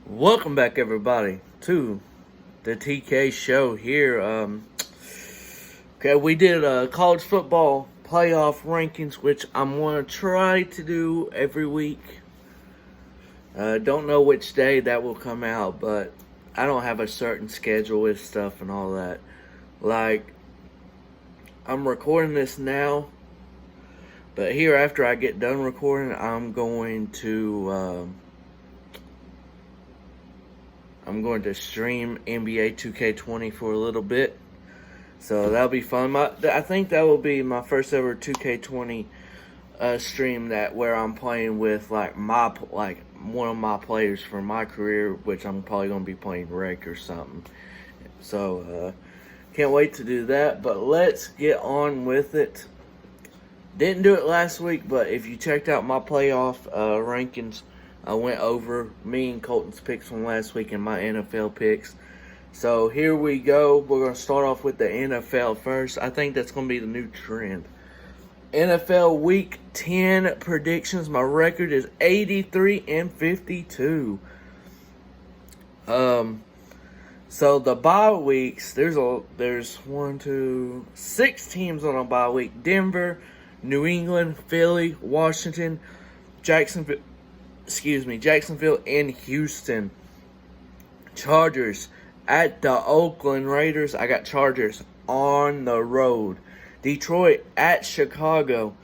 Welcome back, everybody, to the TK show here. Okay, we did college football playoff rankings, which I'm going to try to do every week. Don't know which day that will come out, but I don't have a certain schedule with stuff and all that. Like, I'm recording this now, but here after I get done recording, I'm going to stream NBA 2K20 for a little bit. So that'll be fun. I think that will be my first ever 2K20 stream where I'm playing with one of my players from my career, which I'm probably going to be playing Rick or something. So can't wait to do that. But let's get on with it. Didn't do it last week, but if you checked out my playoff rankings, I went over me and Colton's picks from last week and my NFL picks. So here we go. We're going to start off with the NFL first. I think that's going to be the new trend. NFL Week 10 predictions. My record is 83-52. So the bye weeks, there's 6 teams on a bye week. Denver, New England, Philly, Washington, Jacksonville, and Houston. Chargers at the Oakland Raiders. I got Chargers on the road. Detroit at Chicago.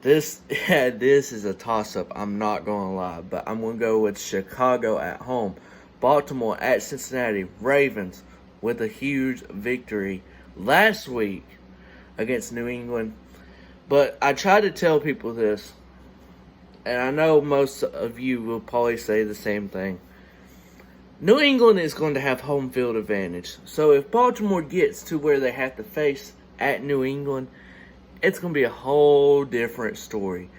This is a toss-up. I'm not going to lie, but I'm going to go with Chicago at home. Baltimore at Cincinnati. Ravens with a huge victory last week against New England. But I try to tell people this, and I know most of you will probably say the same thing. New England is going to have home field advantage. So if Baltimore gets to where they have to face at New England, it's going to be a whole different story.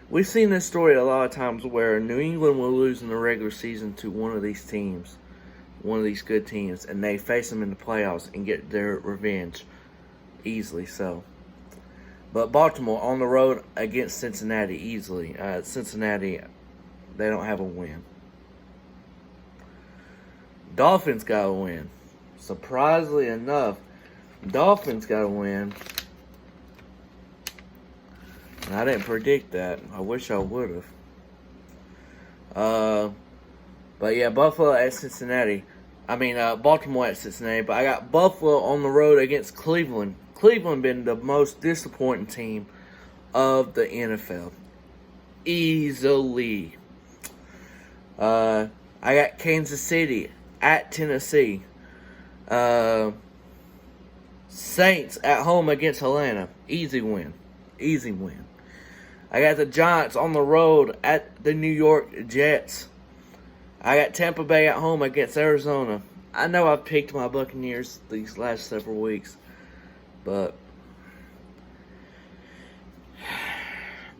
We've seen this story a lot of times where New England will lose in the regular season to one of these teams, one of these good teams, and they face them in the playoffs and get their revenge easily so. But Baltimore on the road against Cincinnati easily. Cincinnati, they don't have a win. Dolphins got a win. Surprisingly enough, Dolphins got a win. And I didn't predict that. I wish I would have. But yeah, Buffalo at Cincinnati. Baltimore at Cincinnati. But I got Buffalo on the road against Cleveland. Cleveland been the most disappointing team of the NFL. Easily. I got Kansas City at Tennessee. Saints at home against Atlanta. Easy win. I got the Giants on the road at the New York Jets. I got Tampa Bay at home against Arizona. I know I've picked my Buccaneers these last several weeks, but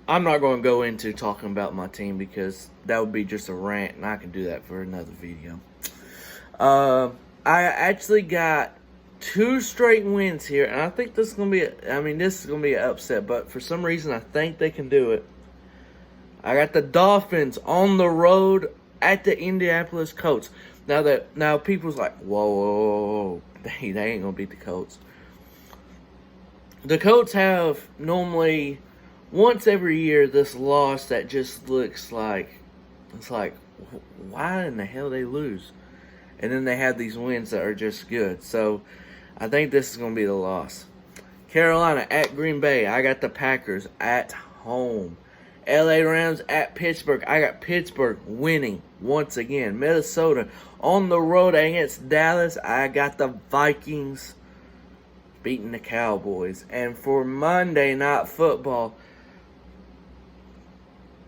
I'm not going to go into talking about my team because that would be just a rant, and I can do that for another video. I actually got 2 straight wins here, and I think this is going to be an upset, but for some reason I think they can do it. I got the Dolphins on the road at the Indianapolis Colts. Now people's like, whoa, they ain't going to beat the Colts. The Colts have normally, once every year, this loss that just looks like, it's like, why in the hell they lose? And then they have these wins that are just good. So, I think this is going to be the loss. Carolina at Green Bay. I got the Packers at home. LA Rams at Pittsburgh. I got Pittsburgh winning once again. Minnesota on the road against Dallas. I got the Vikings beating the Cowboys. And for Monday Night Football,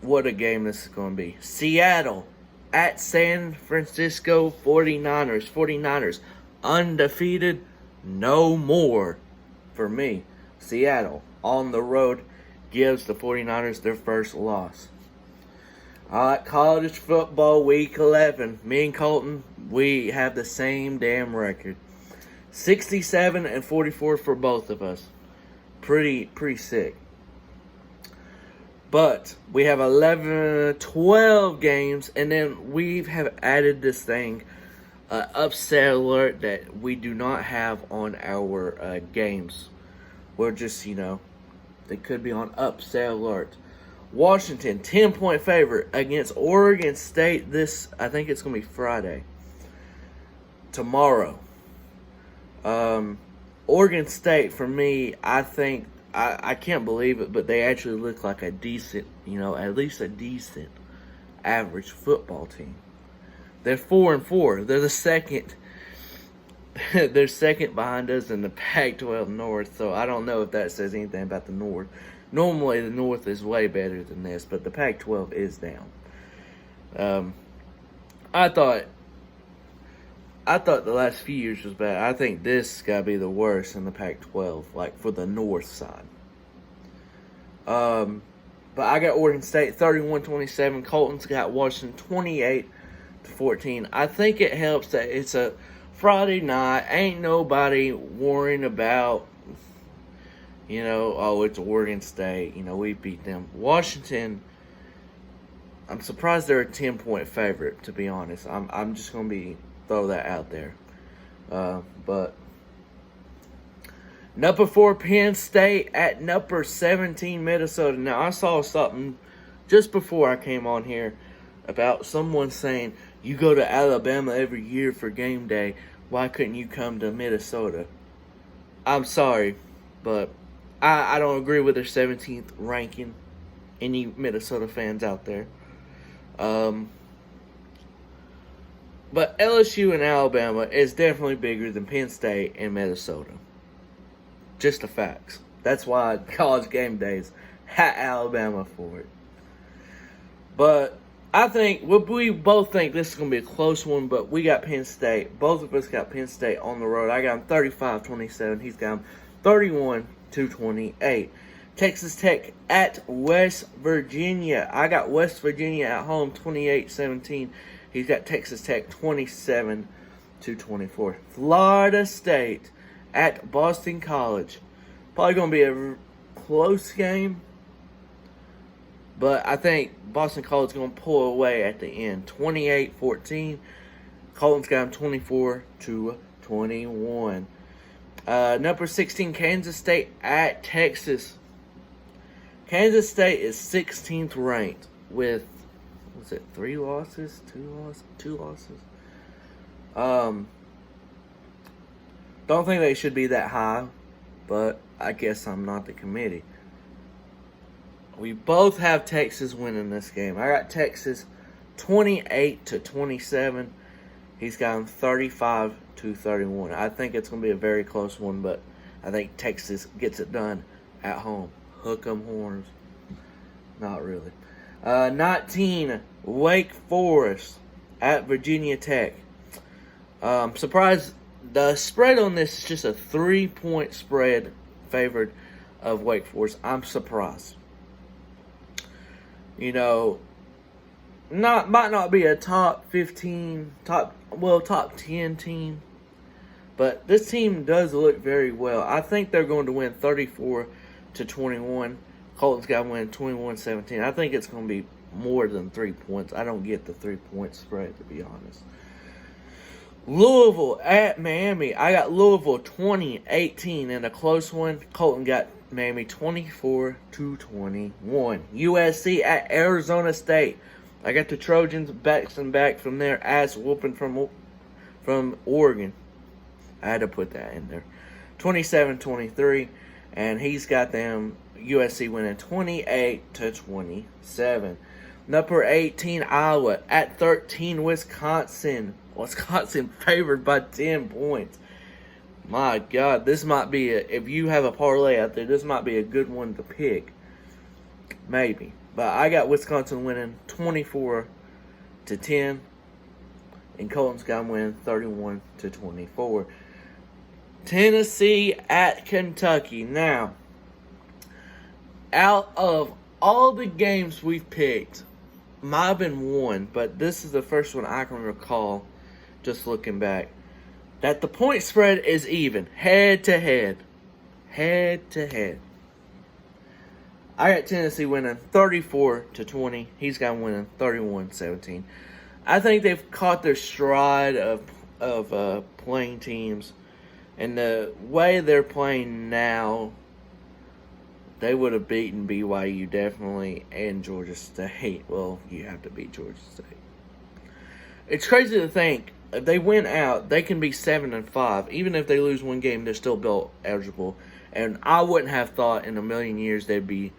what a game this is going to be. Seattle at San Francisco 49ers. 49ers undefeated. No more for me. Seattle on the road gives the 49ers their first loss. College football week 11. Me and Colton, we have the same damn record. 67-44 for both of us. Pretty sick. But we have 11, 12 games, and then we have added this thing, upset alert, that we do not have on our games. We're just, they could be on upset alert. Washington, 10-point favorite against Oregon State. I think it's going to be Friday. Tomorrow. Oregon State, for me, I think, I can't believe it, but they actually look like a decent, at least a decent average football team. They're 4-4. They're the second. They're second behind us in the Pac-12 North, so I don't know if that says anything about the North. Normally, the North is way better than this, but the Pac-12 is down. I thought the last few years was bad. I think this got to be the worst in the Pac-12, like for the North side. But I got Oregon State 31-27. Colton's got Washington 28-14. I think it helps that it's a Friday night. Ain't nobody worrying about, it's Oregon State. We beat them. Washington, I'm surprised they're a 10-point favorite, to be honest. I'm just going to throw that out there. But number 4 Penn State at number 17 Minnesota. Now, I saw something just before I came on here about someone saying, you go to Alabama every year for game day. Why couldn't you come to Minnesota? I'm sorry, but I don't agree with their 17th ranking. Any Minnesota fans out there? But LSU and Alabama is definitely bigger than Penn State and Minnesota. Just the facts. That's why College Game Days had Alabama for it. But I think, we both think this is going to be a close one, but we got Penn State. Both of us got Penn State on the road. I got them 35-27. He's got them 31-28. Texas Tech at West Virginia. I got West Virginia at home 28-17. He's got Texas Tech 27-24. Florida State at Boston College. Probably going to be a close game, but I think Boston College is going to pull away at the end. 28-14. Colton's got him 24-21. Number 16, Kansas State at Texas. Kansas State is 16th ranked with, 3 losses? 2 losses? Don't think they should be that high, but I guess I'm not the committee. We both have Texas winning this game. I got Texas 28-27. He's got him 35-31. I think it's going to be a very close one, but I think Texas gets it done at home. Hook 'em horns. Not really. 19, Wake Forest at Virginia Tech. Surprised. The spread on this is just a 3-point spread favored of Wake Forest. I'm surprised. Might not be a top 15, top 10 team, but this team does look very well. I think they're going to win 34-21. Colton's got to win 21-17. I think it's going to be more than 3 points. I don't get the 3-point spread, to be honest. Louisville at Miami. I got Louisville 20-18 in a close one. Colton got Miami 24-21. USC at Arizona State. I got the Trojans back from their ass whooping from Oregon. I had to put that in there. 27-23, and he's got them USC winning 28-27. Number 18 Iowa at 13 Wisconsin. Wisconsin favored by 10 points. My God, this might be if you have a parlay out there, this might be a good one to pick. Maybe. But I got Wisconsin winning 24-10. And Colton's got them winning 31-24. Tennessee at Kentucky. Now, out of all the games we've picked, might have been one, but this is the first one I can recall, just looking back, that the point spread is even, head to head. Head to head. I got Tennessee winning 34-20. He's got winning 31-17. I think they've caught their stride of playing teams, and the way they're playing now, they would have beaten BYU definitely and Georgia State. Well, you have to beat Georgia State. It's crazy to think if they win out, they can be 7-5. Even if they lose one game, they're still bowl eligible. And I wouldn't have thought in a million years they'd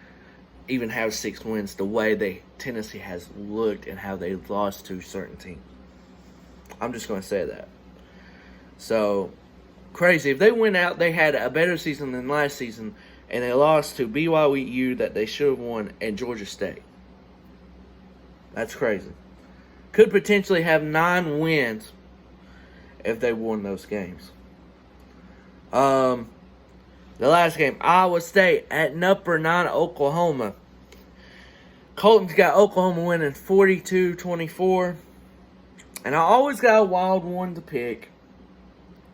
even have 6 wins the way Tennessee has looked and how they lost to certain teams. I'm just going to say that. So, crazy. If they win out, they had a better season than last season, and they lost to BYU that they should have won and Georgia State. That's crazy. Could potentially have 9 wins if they won those games. The last game, Iowa State at number 9 Oklahoma. Colton's got Oklahoma winning 42-24. And I always got a wild one to pick.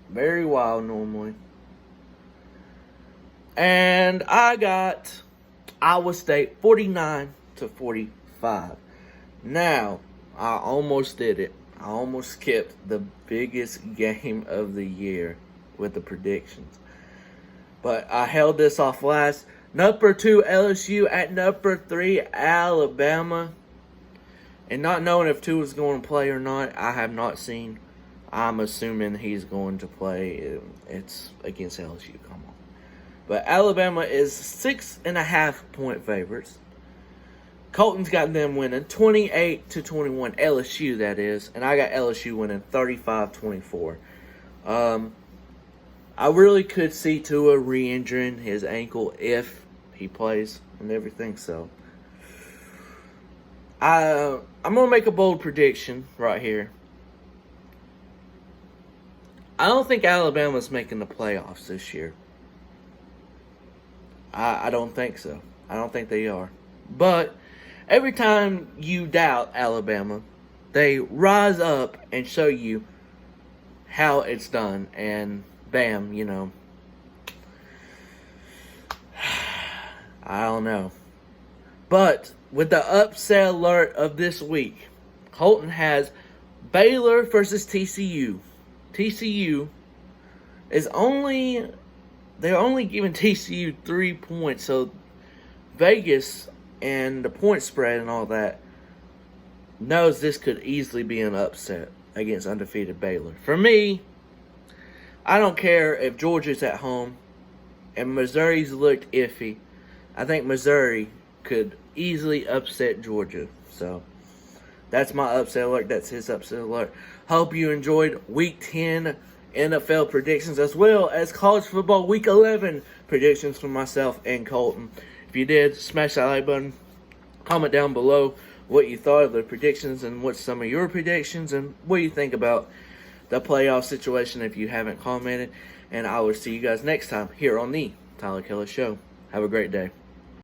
Very wild normally. And I got Iowa State 49-45. Now, I almost did it. I almost skipped the biggest game of the year with the predictions. But I held this off last. Number 2 LSU at number 3 Alabama. And not knowing if 2 is going to play or not, I have not seen. I'm assuming he's going to play. It's against LSU. Come on. But Alabama is 6.5-point favorites. Colton's got them winning 28-21. LSU, that is. And I got LSU winning 35-24. I really could see Tua re-injuring his ankle if he plays and everything. So, I'm going to make a bold prediction right here. I don't think Alabama's making the playoffs this year. I don't think so. I don't think they are. But every time you doubt Alabama, they rise up and show you how it's done. And bam, I don't know. But with the upset alert of this week, Colton has Baylor versus TCU. TCU is they're only giving TCU 3 points, so Vegas and the point spread and all that knows this could easily be an upset against undefeated Baylor. For me, I don't care if Georgia's at home and Missouri's looked iffy. I think Missouri could easily upset Georgia. So, that's my upset alert. That's his upset alert. Hope you enjoyed Week 10 NFL predictions as well as college football Week 11 predictions from myself and Colton. If you did, smash that like button. Comment down below what you thought of the predictions and what's some of your predictions and what you think about the playoff situation if you haven't commented. And I will see you guys next time here on the Tyler Keller Show. Have a great day.